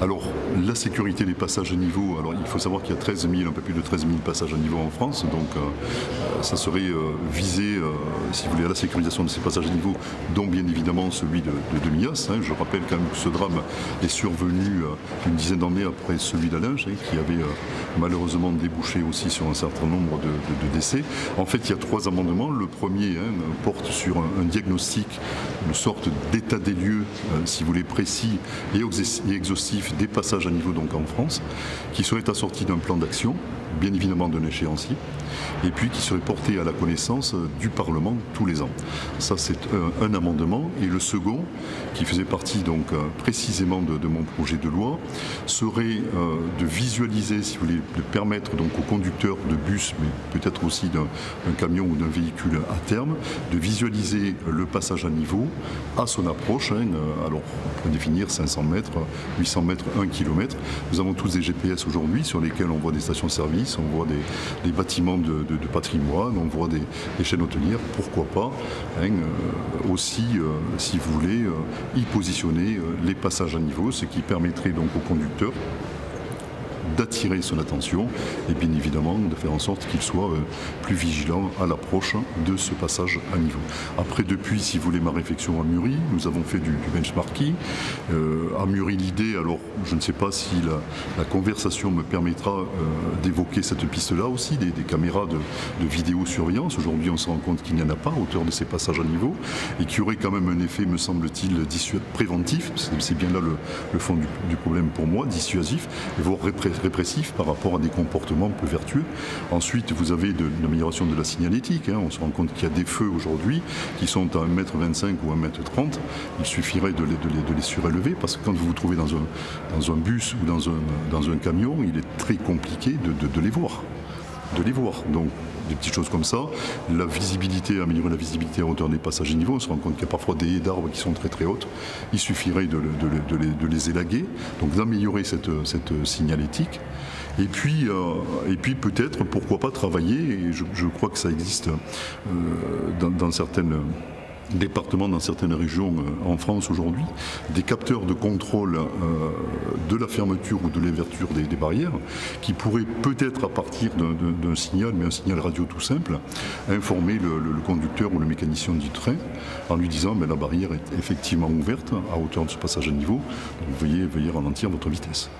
Alors, la sécurité des passages à niveau, alors il faut savoir qu'il y a 13 000, un peu plus de 13 000 passages à niveau en France, donc ça serait visé, si vous voulez, à la sécurisation de ces passages à niveau, dont bien évidemment celui de Millas. Je rappelle quand même que ce drame est survenu une dizaine d'années après celui d'Allinges, qui avait malheureusement débouché aussi sur un certain nombre de décès. En fait, il y a 3 amendements. Le premier porte sur un diagnostic, une sorte d'état des lieux, si vous voulez, précis et exhaustif des passages à niveau donc en France, qui serait assorti d'un plan d'action, bien évidemment d'un échéancier, et puis qui serait porté à la connaissance du Parlement tous les ans. Ça, c'est un amendement. Et le second, qui faisait partie donc précisément de mon projet de loi, serait de visualiser, si vous voulez, de permettre donc aux conducteurs de bus, mais peut-être aussi d'un camion ou d'un véhicule à terme, de visualiser le passage à niveau à son approche. Alors, on peut définir 500 mètres, 800 mètres, 1 km. Nous avons tous des GPS aujourd'hui sur lesquels on voit des stations-service, on voit des bâtiments de patrimoine, on voit des chaînes hôtelières, pourquoi pas aussi, si vous voulez, y positionner les passages à niveau, ce qui permettrait donc aux conducteurs d'attirer son attention et bien évidemment de faire en sorte qu'il soit plus vigilant à l'approche de ce passage à niveau. Après, depuis, si vous voulez, ma réflexion a mûri, nous avons fait du benchmarking. A mûri l'idée, alors je ne sais pas si la conversation me permettra d'évoquer cette piste-là aussi, des caméras de vidéosurveillance. Aujourd'hui, on se rend compte qu'il n'y en a pas à hauteur de ces passages à niveau et qu'il y aurait quand même un effet, me semble-t-il, préventif, c'est bien là le fond du problème pour moi, dissuasif, et voire répressif par rapport à des comportements peu vertueux. Ensuite, vous avez l'amélioration de la signalétique. On se rend compte qu'il y a des feux aujourd'hui qui sont à 1,25 m ou 1,30 m. Il suffirait de les surélever parce que quand vous vous trouvez dans un bus ou dans un camion, il est très compliqué de les voir. Donc, des petites choses comme ça. La visibilité, améliorer la visibilité à hauteur des passages à niveau. On se rend compte qu'il y a parfois des haies d'arbres qui sont très très hautes. Il suffirait de les élaguer, donc d'améliorer cette signalétique. Et puis peut-être, pourquoi pas travailler, et je crois que ça existe dans certaines départements, dans certaines régions en France aujourd'hui, des capteurs de contrôle de la fermeture ou de l'ouverture des barrières qui pourraient peut-être à partir d'un signal, mais un signal radio tout simple, informer le conducteur ou le mécanicien du train en lui disant la barrière est effectivement ouverte à hauteur de ce passage à niveau, donc veuillez ralentir votre vitesse.